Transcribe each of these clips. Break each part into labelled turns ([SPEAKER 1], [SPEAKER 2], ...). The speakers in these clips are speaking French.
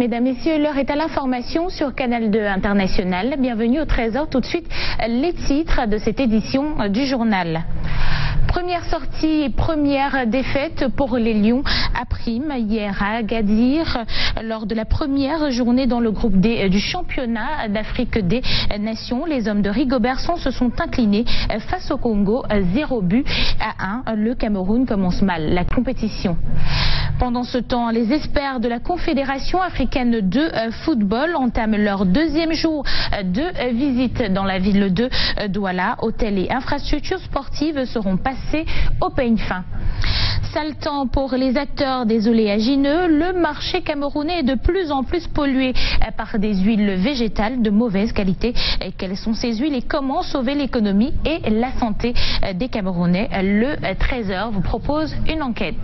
[SPEAKER 1] Mesdames, Messieurs, l'heure est à l'information sur Canal 2 International. Bienvenue au Trésor. Tout de suite, les titres de cette édition du journal. Première sortie et première défaite pour les Lions à Prime hier à Agadir lors de la première journée dans le groupe D du championnat d'Afrique des Nations. Les hommes de Rigobertson se sont inclinés face au Congo 0-1. Le Cameroun commence mal la compétition. Pendant ce temps, les experts de la Confédération africaine de football entament leur deuxième jour de visite dans la ville de Douala. Hôtels et infrastructures sportives seront passés au peigne fin. Sale temps pour les acteurs des oléagineux. Le marché camerounais est de plus en plus pollué par des huiles végétales de mauvaise qualité. Quelles sont ces huiles et comment sauver l'économie et la santé des Camerounais? Le Trésor vous propose une enquête.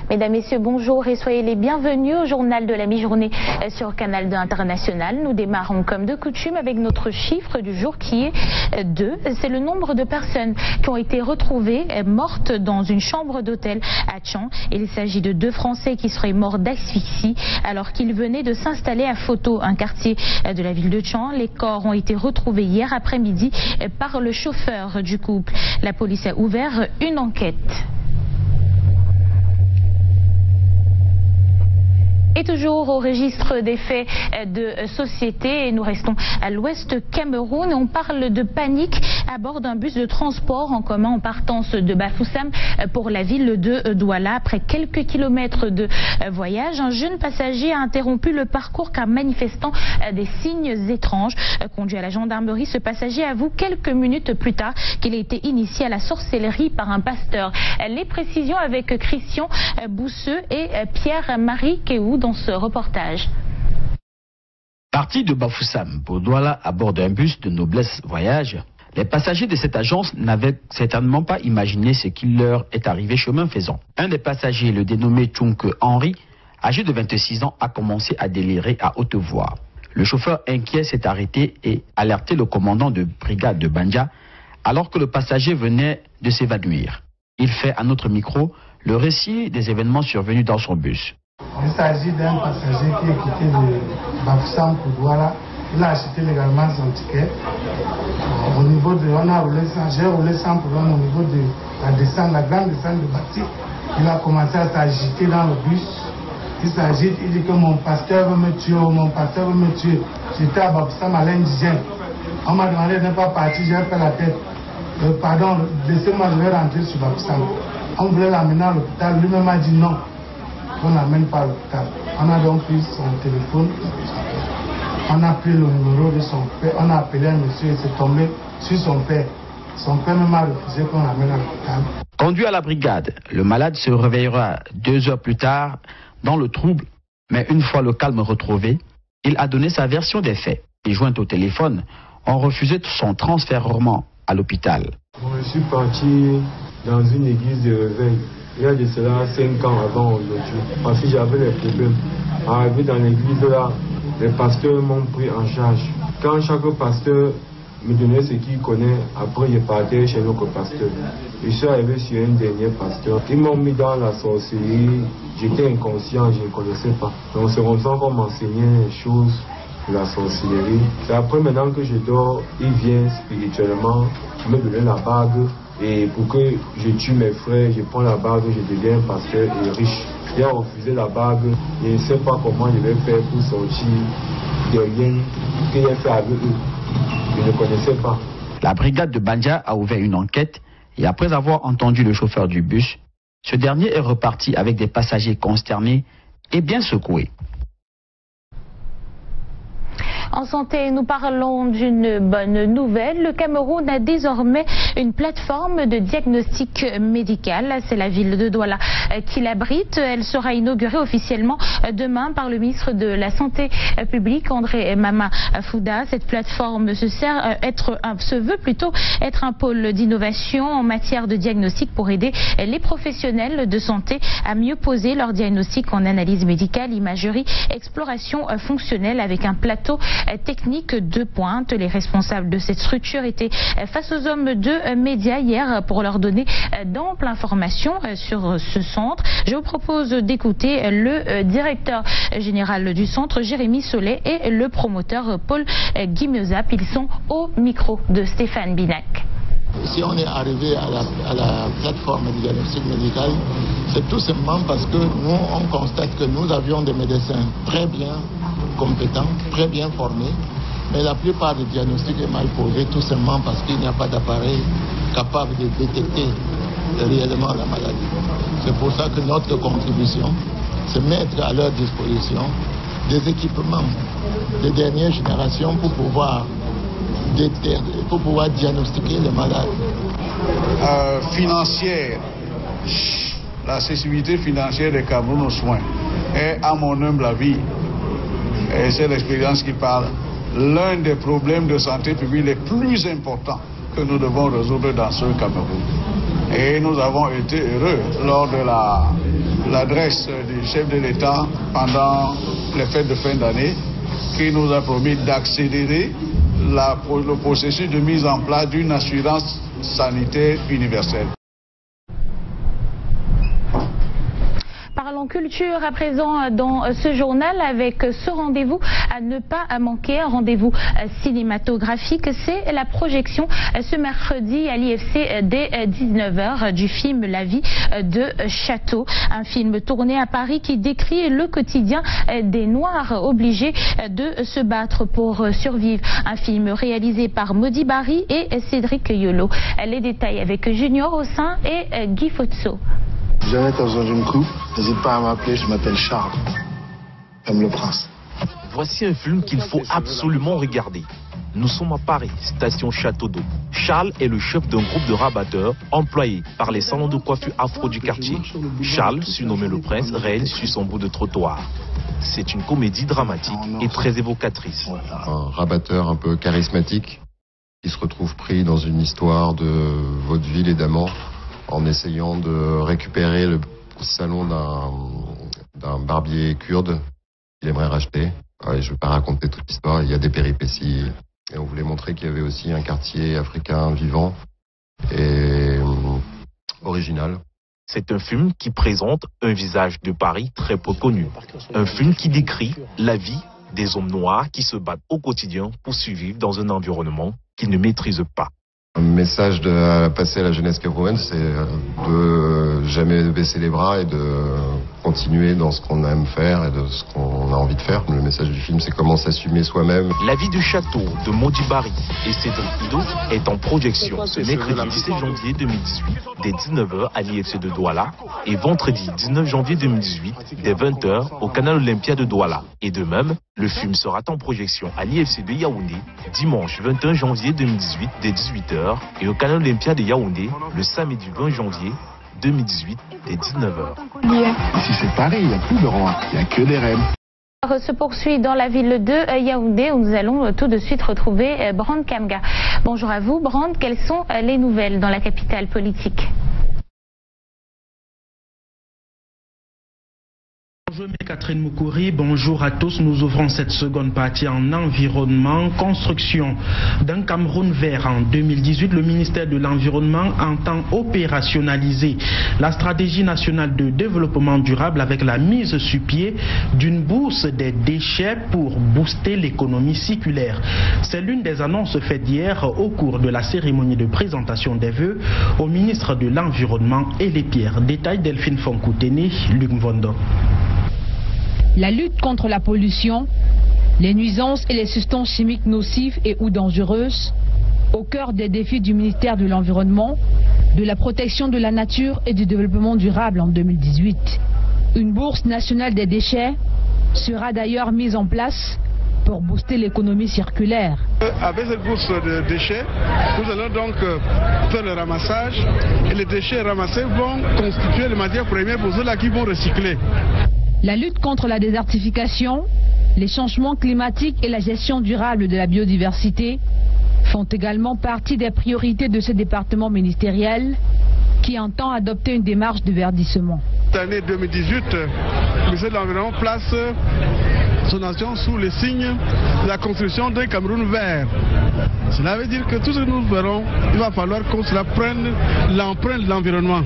[SPEAKER 1] Mesdames, Messieurs, bonjour et soyez les bienvenus au journal de la mi-journée sur Canal 2 International. Nous démarrons comme de coutume avec notre chiffre du jour qui est 2. C'est le nombre de personnes qui ont été retrouvées mortes dans une chambre d'hôtel à Tchang. Il s'agit de 2 Français qui seraient morts d'asphyxie alors qu'ils venaient de s'installer à Photo, un quartier de la ville de Tchang. Les corps ont été retrouvés hier après-midi par le chauffeur du couple. La police a ouvert une enquête. Et toujours au registre des faits de société, et nous restons à l'ouest Cameroun. On parle de panique à bord d'un bus de transport en commun en partance de Bafoussam pour la ville de Douala. Après quelques kilomètres de voyage, un jeune passager a interrompu le parcours car manifestant des signes étranges. Conduit à la gendarmerie, ce passager avoue quelques minutes plus tard qu'il a été initié à la sorcellerie par un pasteur. Les précisions avec Christian Bousseux et Pierre-Marie Kéhou dans ce reportage.
[SPEAKER 2] Parti de Bafoussam pour Douala à bord d'un bus de Noblesse Voyage, les passagers de cette agence n'avaient certainement pas imaginé ce qui leur est arrivé chemin faisant. Un des passagers, le dénommé Tchunk Henri, âgé de 26 ans, a commencé à délirer à haute voix. Le chauffeur inquiet s'est arrêté et alerté le commandant de brigade de Banja alors que le passager venait de s'évanouir. Il fait à notre micro le récit des événements survenus dans son bus.
[SPEAKER 3] Il s'agit d'un passager qui est quitté de Bafoussam pour Douala. Il a acheté légalement son ticket. Au niveau de, j'ai roulé sans problème au niveau de la descente, la grande descente de Bati. Il a commencé à s'agiter dans le bus. Il s'agite, il dit que mon pasteur veut me tuer, mon pasteur veut me tuer. J'étais à Bafoussam à l'indigène. On m'a demandé de ne pas partir, j'ai fait la tête. Pardon, laissez-moi, je vais rentrer sur Bafoussam. On voulait l'amener à l'hôpital, lui-même a dit non. On n'amène pas à l'hôpital. On a donc pris son téléphone, on a pris le numéro de son père, on a appelé un monsieur et c'est tombé sur son père. Son père même a refusé qu'on l'amène à l'hôpital.
[SPEAKER 2] Conduit à la brigade, le malade se réveillera 2 heures plus tard dans le trouble, mais une fois le calme retrouvé, il a donné sa version des faits. Les joints au téléphone ont refusé son transfèrement à l'hôpital.
[SPEAKER 4] Je suis parti dans une église de réveil. Il y a de cela 5 ans avant aujourd'hui, parce que j'avais des problèmes. Arrivé dans l'église là, les pasteurs m'ont pris en charge. Quand chaque pasteur me donnait ce qu'il connaît, après je partais chez l'autre pasteur. Je suis arrivé sur un dernier pasteur. Ils m'ont mis dans la sorcellerie, j'étais inconscient, je ne connaissais pas. Donc c'est comme ça qu'on m'enseignait les choses de la sorcellerie. C'est après maintenant que je dors, il vient spirituellement me donner la bague. Et pour que je tue mes frères, je prends la bague, je deviens pasteur et riche. Il a refusé la bague, je ne sais pas comment je vais faire pour sortir de rien que j'ai fait avec eux. Je ne connaissais pas.
[SPEAKER 2] La brigade de Banja a ouvert une enquête et après avoir entendu le chauffeur du bus, ce dernier est reparti avec des passagers consternés et bien secoués.
[SPEAKER 1] En santé, nous parlons d'une bonne nouvelle. Le Cameroun a désormais une plateforme de diagnostic médical. C'est la ville de Douala qui l'abrite. Elle sera inaugurée officiellement demain par le ministre de la Santé publique, André Mama Fouda. Cette plateforme se veut plutôt être un pôle d'innovation en matière de diagnostic pour aider les professionnels de santé à mieux poser leur diagnostic en analyse médicale, imagerie, exploration fonctionnelle avec un plateau technique de pointe. Les responsables de cette structure étaient face aux hommes de médias hier pour leur donner d'amples informations sur ce centre. Je vous propose d'écouter le directeur général du centre, Jérémy Solé, et le promoteur Paul Guimezap. Ils sont au micro de Stéphane Binac.
[SPEAKER 5] Si on est arrivé à la plateforme de diagnostic médical, c'est tout simplement parce que nous, on constate que nous avions des médecins très bien compétents, très bien formés, mais la plupart des diagnostics est mal posé tout simplement parce qu'il n'y a pas d'appareil capable de détecter réellement la maladie. C'est pour ça que notre contribution, c'est mettre à leur disposition des équipements de dernière génération pour pouvoir diagnostiquer les malades.
[SPEAKER 6] Financière, la sensibilité financière des Cameroun aux soins est, à mon humble avis, et c'est l'expérience qui parle, l'un des problèmes de santé publique les plus importants que nous devons résoudre dans ce Cameroun. Et nous avons été heureux lors de l'adresse du chef de l'État pendant les fêtes de fin d'année, qui nous a promis d'accélérer le processus de mise en place d'une assurance sanitaire universelle.
[SPEAKER 1] Parlons culture à présent dans ce journal avec ce rendez-vous à ne pas manquer, un rendez-vous cinématographique. C'est la projection ce mercredi à l'IFC dès 19h du film La vie de Château, un film tourné à Paris qui décrit le quotidien des Noirs obligés de se battre pour survivre. Un film réalisé par Maudit Barry et Cédric Yolo. Les détails avec Junior Ossin et Guy Fotso.
[SPEAKER 7] Jamais t'as besoin d'une coupe, n'hésite pas à m'appeler, je m'appelle Charles, comme le prince.
[SPEAKER 8] Voici un film qu'il faut absolument regarder. Nous sommes à Paris, station Château d'Eau. Charles est le chef d'un groupe de rabatteurs employés par les salons de coiffure afro du quartier. Charles, surnommé le prince, règne sur son bout de trottoir. C'est une comédie dramatique et très évocatrice.
[SPEAKER 9] Un rabatteur un peu charismatique qui se retrouve pris dans une histoire de vaudeville et d'amant, en essayant de récupérer le salon d'un barbier kurde qu'il aimerait racheter. Je ne vais pas raconter toute l'histoire, il y a des péripéties. Et on voulait montrer qu'il y avait aussi un quartier africain vivant et original.
[SPEAKER 8] C'est un film qui présente un visage de Paris très peu connu. Un film qui décrit la vie des hommes noirs qui se battent au quotidien pour survivre dans un environnement qu'ils ne maîtrisent pas.
[SPEAKER 9] Un message à passer à la jeunesse camerounaise, c'est de jamais baisser les bras et de continuer dans ce qu'on aime faire et de ce qu'on a envie de faire. Le message du film, c'est comment s'assumer soi-même.
[SPEAKER 8] La vie du château de Maudit Barry et Cédric Yolo est en projection ce mercredi 17 janvier 2018 dès 19h à l'IFC de Douala et vendredi 19 janvier 2018 dès 20h au Canal Olympia de Douala. Et de même, le film sera en projection à l'IFC de Yaoundé dimanche 21 janvier 2018 dès 18h et au Canal Olympia de Yaoundé le samedi 20 janvier 2018 dès 19h.
[SPEAKER 7] Ici c'est Paris, il n'y a plus de rois, il n'y a que des reines.
[SPEAKER 1] Se poursuit dans la ville de Yaoundé où nous allons tout de suite retrouver Brand Kamga. Bonjour à vous Brand, quelles sont les nouvelles dans la capitale politique ?
[SPEAKER 10] Bonjour Catherine Moukouri, bonjour à tous. Nous ouvrons cette seconde partie en environnement, construction d'un Cameroun vert. En 2018, le ministère de l'Environnement entend opérationnaliser la stratégie nationale de développement durable avec la mise sur pied d'une bourse des déchets pour booster l'économie circulaire. C'est l'une des annonces faites hier au cours de la cérémonie de présentation des vœux au ministre de l'Environnement et les Pierres. Détail Delphine Fonkoutene, Luc Mvondo.
[SPEAKER 11] La lutte contre la pollution, les nuisances et les substances chimiques nocives et ou dangereuses, au cœur des défis du ministère de l'Environnement, de la protection de la nature et du développement durable en 2018. Une bourse nationale des déchets sera d'ailleurs mise en place pour booster l'économie circulaire.
[SPEAKER 3] Avec cette bourse de déchets, nous allons donc faire le ramassage et les déchets ramassés vont constituer les matières premières pour ceux-là qui vont recycler.
[SPEAKER 11] La lutte contre la désertification, les changements climatiques et la gestion durable de la biodiversité font également partie des priorités de ce département ministériel qui entend adopter une démarche de verdissement.
[SPEAKER 3] Cette année 2018, le ministère de l'Environnement place son action sous le signe de la construction d'un Cameroun vert. Cela veut dire que tout ce que nous verrons, il va falloir qu'on prenne l'empreinte de l'environnement.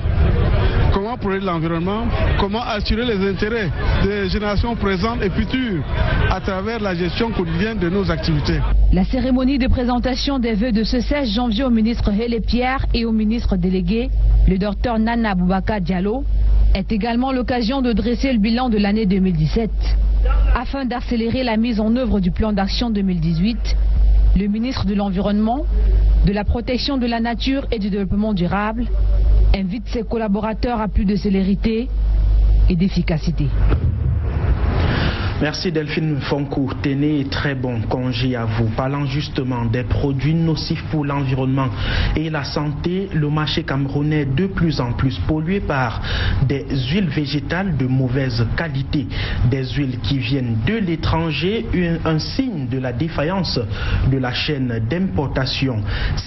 [SPEAKER 3] Comment prendre l'environnement, comment assurer les intérêts des générations présentes et futures à travers la gestion quotidienne de nos activités.
[SPEAKER 11] La cérémonie de présentation des vœux de ce 16 janvier au ministre Hélé Pierre et au ministre délégué, le docteur Nana Boubacar Diallo, est également l'occasion de dresser le bilan de l'année 2017. Afin d'accélérer la mise en œuvre du plan d'action 2018, le ministre de l'Environnement, de la Protection de la Nature et du Développement durable invite ses collaborateurs à plus de célérité et d'efficacité.
[SPEAKER 10] Merci Delphine Fonkou. Tenez très bon congé à vous. Parlant justement des produits nocifs pour l'environnement et la santé, le marché camerounais est de plus en plus pollué par des huiles végétales de mauvaise qualité. Des huiles qui viennent de l'étranger, un signe de la défaillance de la chaîne d'importation.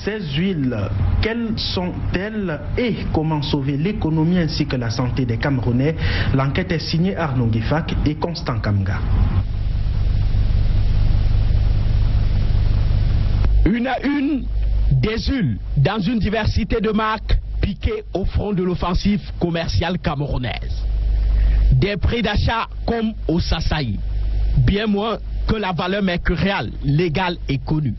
[SPEAKER 10] Ces huiles, quelles sont-elles et comment sauver l'économie ainsi que la santé des Camerounais? L'enquête est signée Arnaud Guifak et Constant Kamga.
[SPEAKER 12] Une à une, des huiles dans une diversité de marques piquées au front de l'offensive commerciale camerounaise. Des prix d'achat comme au Sasaï, bien moins que la valeur mercuriale légale et connue.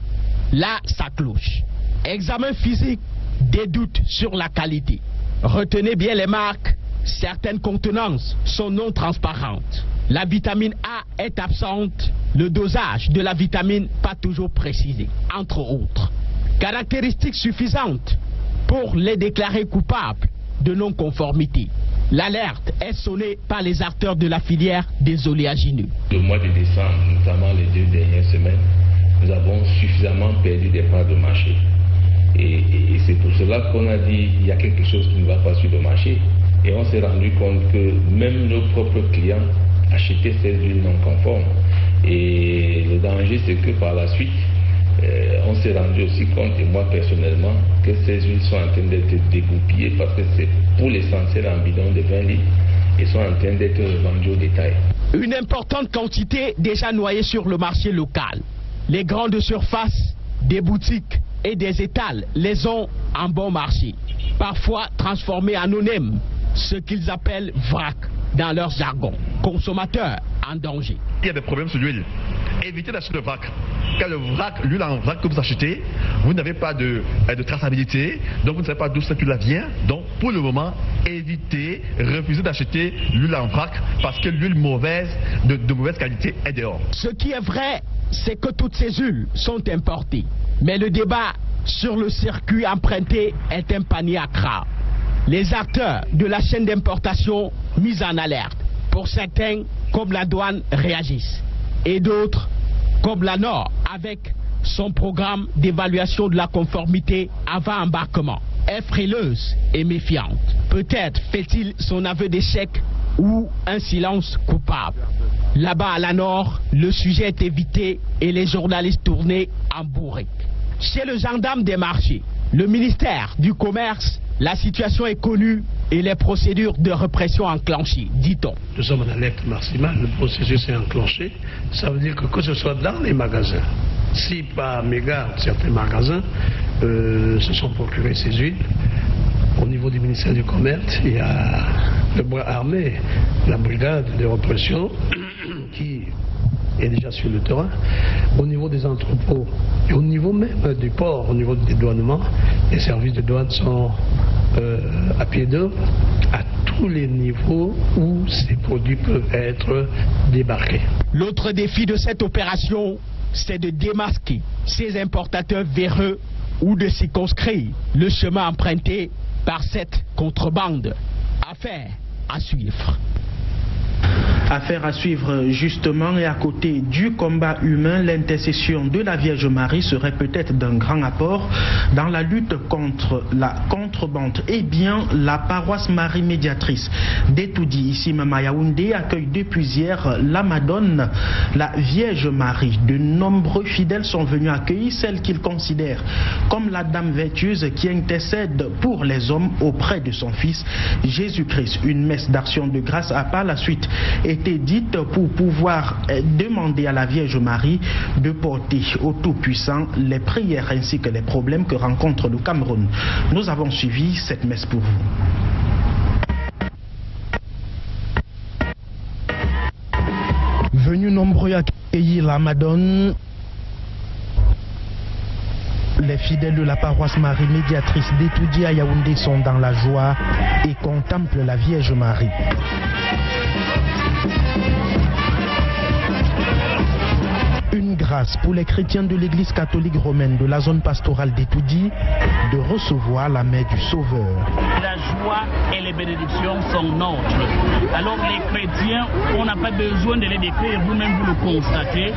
[SPEAKER 12] Là, ça cloche. Examen physique, des doutes sur la qualité. Retenez bien les marques, certaines contenances sont non transparentes. La vitamine A est absente, le dosage de la vitamine pas toujours précisé, entre autres. Caractéristiques suffisantes pour les déclarer coupables de non-conformité. L'alerte est sonnée par les acteurs de la filière des oléagineux.
[SPEAKER 13] Le mois de décembre, notamment les 2 dernières semaines, nous avons suffisamment perdu des parts de marché. Et c'est pour cela qu'on a dit qu'il y a quelque chose qui ne va pas sur le marché. Et on s'est rendu compte que même nos propres clients achetaient ces huiles non conformes. Et le danger, c'est que par la suite, on s'est rendu aussi compte, et moi personnellement, que ces huiles sont en train d'être dégoupillées parce que c'est pour l'essentiel en bidon de 20 litres et sont en train d'être vendues au détail.
[SPEAKER 12] Une importante quantité déjà noyée sur le marché local. Les grandes surfaces, des boutiques et des étals les ont en bon marché, parfois transformés en ONEM, ce qu'ils appellent vrac dans leur jargon. Consommateurs en danger.
[SPEAKER 14] Il y a des problèmes sur l'huile. Évitez d'acheter le vrac. Car le vrac, l'huile en vrac que vous achetez, vous n'avez pas de traçabilité, donc vous ne savez pas d'où cette huile vient. Donc pour le moment, évitez, refusez d'acheter l'huile en vrac parce que l'huile mauvaise, de mauvaise qualité est dehors.
[SPEAKER 12] Ce qui est vrai, c'est que toutes ces huiles sont importées. Mais le débat sur le circuit emprunté est un panier à crabes. Les acteurs de la chaîne d'importation mis en alerte. Pour certains, comme la douane, réagissent. Et d'autres, comme la Nord, avec son programme d'évaluation de la conformité avant embarquement, est frileuse et méfiante. Peut-être fait-il son aveu d'échec ou un silence coupable. Là-bas à la Nord, le sujet est évité et les journalistes tournés en bourrique. Chez le gendarme des marchés, le ministère du Commerce, la situation est connue et les procédures de répression enclenchées, dit-on.
[SPEAKER 15] Nous sommes en alerte maximale, le processus est enclenché. Ça veut dire que ce soit dans les magasins, si par mégarde certains magasins se sont procurés ces huiles, au niveau du ministère du Commerce, il y a le bras armé, la brigade de répression qui est déjà sur le terrain. Au niveau des entrepôts et au niveau même du port, au niveau du dédouanement, les services de douane sont à pied d'œuvre à tous les niveaux où ces produits peuvent être débarqués.
[SPEAKER 12] L'autre défi de cette opération, c'est de démasquer ces importateurs véreux ou de circonscrire le chemin emprunté par cette contrebande. Affaire à suivre.
[SPEAKER 10] Affaire à suivre justement, et à côté du combat humain, l'intercession de la Vierge Marie serait peut-être d'un grand apport dans la lutte contre la contrebande. Eh bien, la paroisse Marie Médiatrice d'Etoudi, ici même à Yaoundé, accueille depuis hier la Madone, la Vierge Marie. De nombreux fidèles sont venus accueillir celle qu'ils considèrent comme la Dame vertueuse qui intercède pour les hommes auprès de son Fils Jésus-Christ. Une messe d'action de grâce a par la suite été dite pour pouvoir demander à la Vierge Marie de porter au Tout-Puissant les prières ainsi que les problèmes que rencontre le Cameroun. Nous avons suivi cette messe pour vous. Venus nombreux accueillir la Madone, les fidèles de la paroisse Marie Médiatrice d'Etoudi à Yaoundé sont dans la joie et contemplent la Vierge Marie. Une grâce pour les chrétiens de l'église catholique romaine de la zone pastorale d'Etoudi de recevoir la mère du Sauveur.
[SPEAKER 16] La joie et les bénédictions sont nôtres. Alors les chrétiens, on n'a pas besoin de les décrire, vous-même vous le constatez.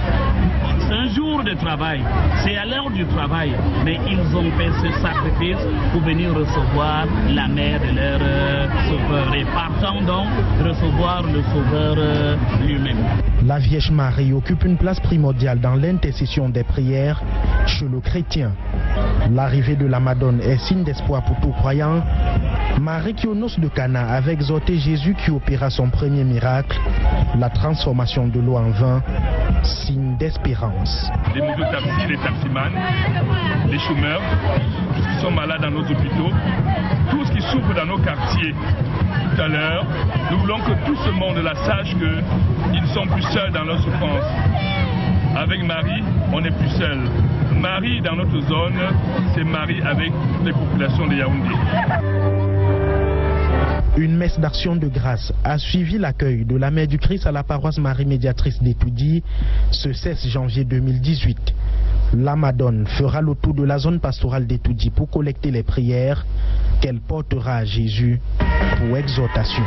[SPEAKER 16] C'est un jour de travail, c'est à l'heure du travail, mais ils ont fait ce sacrifice pour venir recevoir la mère de leur Sauveur et partant donc recevoir le Sauveur lui-même.
[SPEAKER 10] La Vierge Marie occupe une place primordiale dans l'intercession des prières chez le chrétien. L'arrivée de la Madone est signe d'espoir pour tout croyant. Marie qui aux noces de Cana avait exhorté Jésus qui opéra son premier miracle, la transformation de l'eau en vin, signe d'espérance.
[SPEAKER 17] Les mototaxis, les taximans, les chômeurs, tous qui sont malades dans nos hôpitaux, tous qui souffrent dans nos quartiers. Tout à l'heure, nous voulons que tout ce monde-là sache qu'ils ne sont plus seuls dans leur souffrance. Avec Marie, on n'est plus seul. Marie, dans notre zone, c'est Marie avec toutes les populations de Yaoundé.
[SPEAKER 10] Une messe d'action de grâce a suivi l'accueil de la Mère du Christ à la paroisse Marie Médiatrice d'Etoudi ce 16 janvier 2018. La Madone fera le tour de la zone pastorale d'Etoudi pour collecter les prières qu'elle portera à Jésus pour exhortation.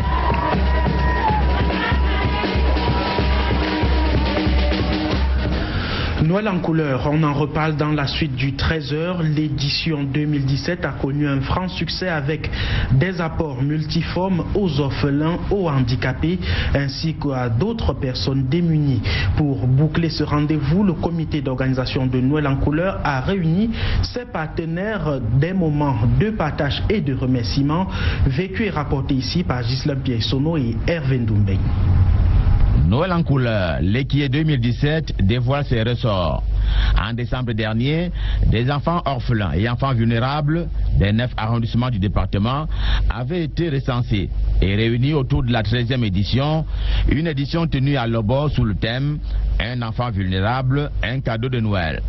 [SPEAKER 10] Noël en couleur, on en reparle dans la suite du 13h. L'édition 2017 a connu un franc succès avec des apports multiformes aux orphelins, aux handicapés ainsi qu'à d'autres personnes démunies. Pour boucler ce rendez-vous, le comité d'organisation de Noël en couleur a réuni ses partenaires des moments de partage et de remerciements vécus et rapportés ici par Ghislain Pierre-Sono et Hervé Ndoumbé.
[SPEAKER 18] Noël en couleur, l'équier 2017 dévoile ses ressorts. En décembre dernier, des enfants orphelins et enfants vulnérables des 9 arrondissements du département avaient été recensés et réunis autour de la 13e édition, une édition tenue à Lobo sous le thème « Un enfant vulnérable, un cadeau de Noël ».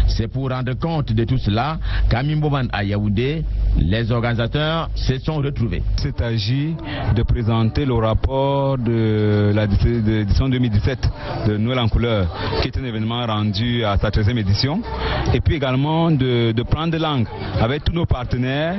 [SPEAKER 18] C'est pour rendre compte de tout cela qu'à Mimboman à Yaoundé, les organisateurs se sont retrouvés.
[SPEAKER 19] Il s'agit de présenter le rapport de l'édition 2017 de Noël en couleur, qui est un événement rendu à sa 13e édition, et puis également de prendre langue avec tous nos partenaires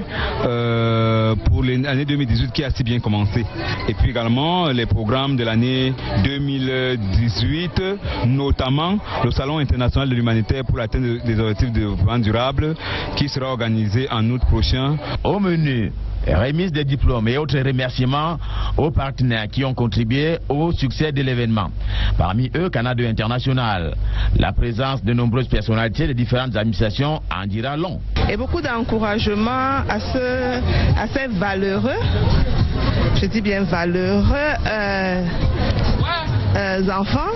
[SPEAKER 19] pour l'année 2018 qui a si bien commencé, et puis également les programmes de l'année 2018, notamment le Salon international de l'humanitaire pour l'atteinte des objectifs de développement durable qui sera organisé en août prochain.
[SPEAKER 18] Au menu, remise des diplômes et autres remerciements aux partenaires qui ont contribué au succès de l'événement. Parmi eux, Canada International. La présence de nombreuses personnalités de différentes administrations en dira long.
[SPEAKER 20] Et beaucoup d'encouragement à ces valeureux, je dis bien valeureux, enfants,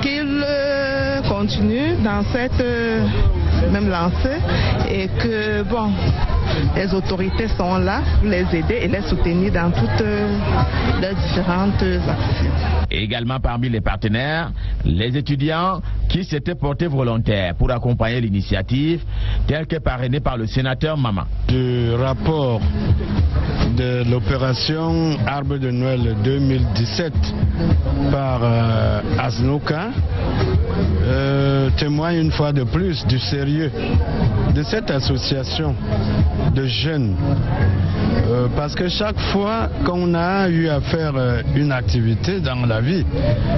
[SPEAKER 20] qu'ils continuent dans cette même lancée et que bon, les autorités sont là pour les aider et les soutenir dans toutes leurs différentes actions.
[SPEAKER 18] Également parmi les partenaires, les étudiants qui s'étaient portés volontaires pour accompagner l'initiative, telle que parrainée par le sénateur Mama.
[SPEAKER 21] Du rapport de l'opération Arbre de Noël 2017 par Asnoka, témoigne une fois de plus du sérieux de cette association de jeunes. Parce que chaque fois qu'on a eu à faire une activité dans la vie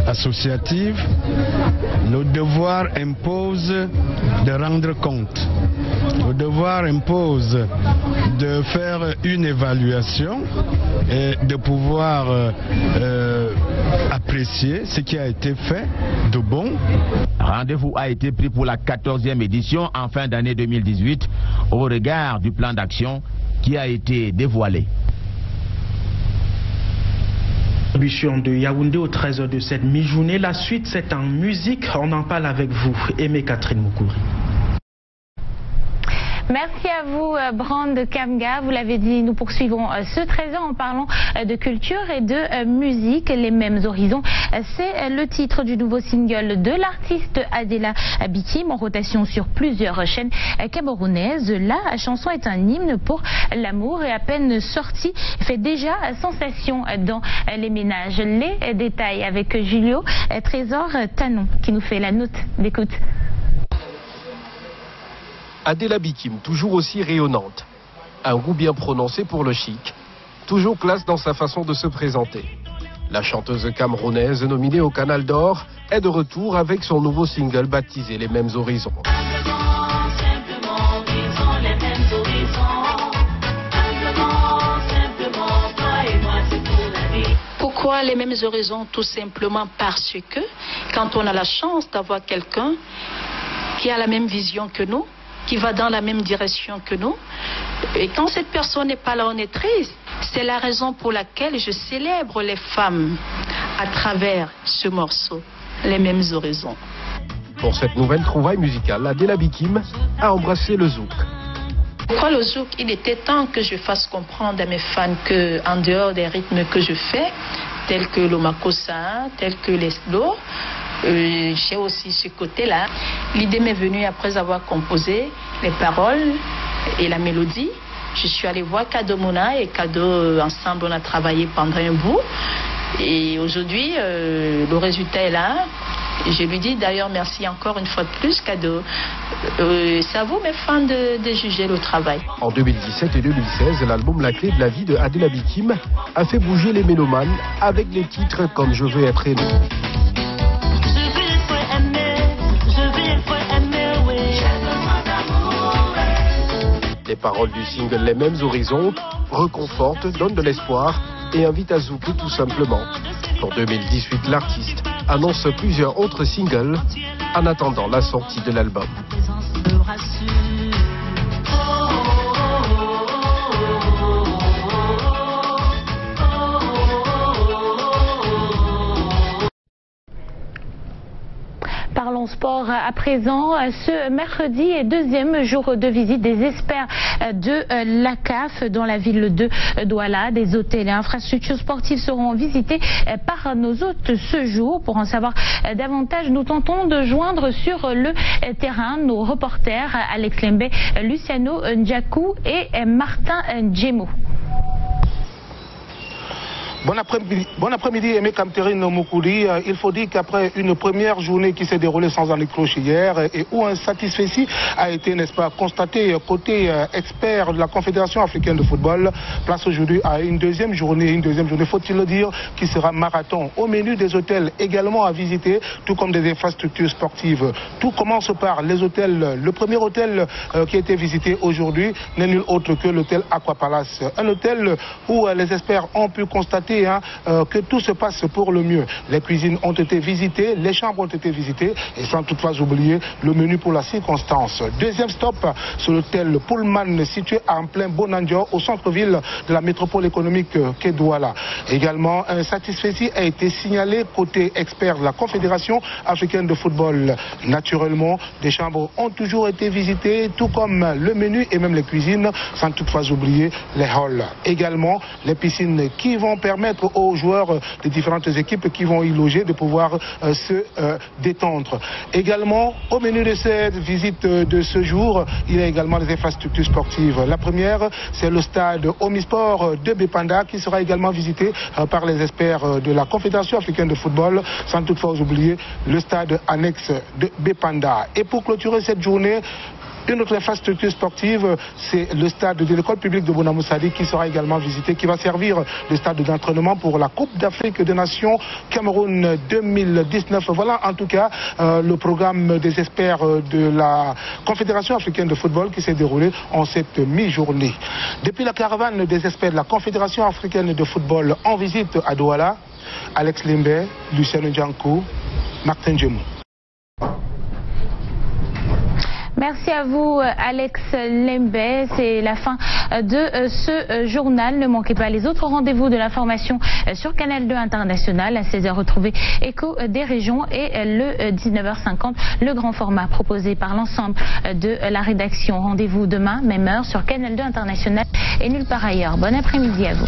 [SPEAKER 21] associative, le devoir impose de rendre compte. Le devoir impose de faire une évaluation et de pouvoir apprécier ce qui a été fait de bon.
[SPEAKER 18] Rendez-vous a été pris pour la 14e édition en fin d'année 2018 au regard du plan d'action qui a été dévoilé.
[SPEAKER 10] De Yaoundé au 13h de cette mi-journée. La suite, c'est en musique. On en parle avec vous, Aimé Catherine Moukouri.
[SPEAKER 1] Merci à vous, Brand Kamga. Vous l'avez dit, nous poursuivons ce 13h en parlant de culture et de musique. Les mêmes horizons, c'est le titre du nouveau single de l'artiste Adela Bikim, en rotation sur plusieurs chaînes camerounaises. La chanson est un hymne pour l'amour et à peine sortie, fait déjà sensation dans les ménages. Les détails avec Julio Trésor Tanon qui nous fait la note d'écoute.
[SPEAKER 4] Adela Bikim, toujours aussi rayonnante. Un goût bien prononcé pour le chic. Toujours classe dans sa façon de se présenter. La chanteuse camerounaise nominée au Canal d'Or est de retour avec son nouveau single baptisé Les Mêmes Horizons.
[SPEAKER 22] Pourquoi les mêmes horizons? Tout simplement parce que quand on a la chance d'avoir quelqu'un qui a la même vision que nous, qui va dans la même direction que nous, et quand cette personne n'est pas là, on est triste. C'est la raison pour laquelle je célèbre les femmes à travers ce morceau, Les Mêmes Horizons.
[SPEAKER 4] Pour cette nouvelle trouvaille musicale, Adela Bikim a embrassé le zouk.
[SPEAKER 22] Pourquoi le zouk? Il était temps que je fasse comprendre à mes fans que, en dehors des rythmes que je fais, tels que le makossa, tels que les slow, j'ai aussi ce côté-là. L'idée m'est venue après avoir composé les paroles et la mélodie. Je suis allée voir Kado Mona et Kado, ensemble, on a travaillé pendant un bout. Et aujourd'hui, le résultat est là. Je lui dis d'ailleurs merci encore une fois de plus, Kado. C'est à vous, mes fans, de juger le travail.
[SPEAKER 4] En 2017 et 2016, l'album La Clé de la vie de Adela Bikim a fait bouger les mélomanes avec des titres comme Je veux être aimé. Les paroles du single Les Mêmes Horizons reconfortent, donnent de l'espoir et invitent à zouker tout simplement. Pour 2018, l'artiste annonce plusieurs autres singles en attendant la sortie de l'album.
[SPEAKER 1] Parlons sport à présent. Ce mercredi est deuxième jour de visite des experts de l'ACAF dans la ville de Douala. Des hôtels et infrastructures sportives seront visités par nos hôtes ce jour. Pour en savoir davantage, nous tentons de joindre sur le terrain nos reporters Alex Lembe, Luciano Ndjakou et Martin Djemo.
[SPEAKER 23] Bon après-midi, Aimé Catherine Moukouri. Il faut dire qu'après une première journée qui s'est déroulée sans anicroche hier et où un satisfecit a été, n'est-ce pas, constaté côté expert de la Confédération africaine de football, place aujourd'hui à une deuxième journée, faut-il le dire, qui sera marathon. Au menu des hôtels également à visiter, tout comme des infrastructures sportives. Tout commence par les hôtels. Le premier hôtel qui a été visité aujourd'hui n'est nul autre que l'hôtel Aqua Palace. Un hôtel où les experts ont pu constater que tout se passe pour le mieux. Les cuisines ont été visitées, les chambres ont été visitées et sans toutefois oublier le menu pour la circonstance. Deuxième stop, c'est l'hôtel Pullman situé en plein Bonandio au centre-ville de la métropole économique qu'est Douala. Également, un satisfecit a été signalé côté expert de la Confédération africaine de football. Naturellement, des chambres ont toujours été visitées, tout comme le menu et même les cuisines, sans toutefois oublier les halls. Également, les piscines qui vont permettre permettre aux joueurs des différentes équipes qui vont y loger de pouvoir se détendre. Également, au menu de cette visite de ce jour, il y a également les infrastructures sportives. La première, c'est le stade Omisport de Bépanda qui sera également visité par les experts de la Confédération africaine de football, sans toutefois oublier le stade annexe de Bépanda. Et pour clôturer cette journée, une autre infrastructure sportive, c'est le stade de l'école publique de Bonamoussadi qui sera également visité, qui va servir de stade d'entraînement pour la Coupe d'Afrique des Nations Cameroun 2019. Voilà en tout cas le programme des experts de la Confédération africaine de football qui s'est déroulé en cette mi-journée. Depuis la caravane des experts de la Confédération africaine de football en visite à Douala, Alex Limbe, Lucien Ndjankou, Martin Djemou.
[SPEAKER 1] Merci à vous Alex Lembe, c'est la fin de ce journal. Ne manquez pas les autres rendez-vous de l'information sur Canal 2 International. À 16h, retrouvez Écho des régions et le 19h50, le grand format proposé par l'ensemble de la rédaction. Rendez-vous demain, même heure sur Canal 2 International et nulle part ailleurs. Bon après-midi à vous.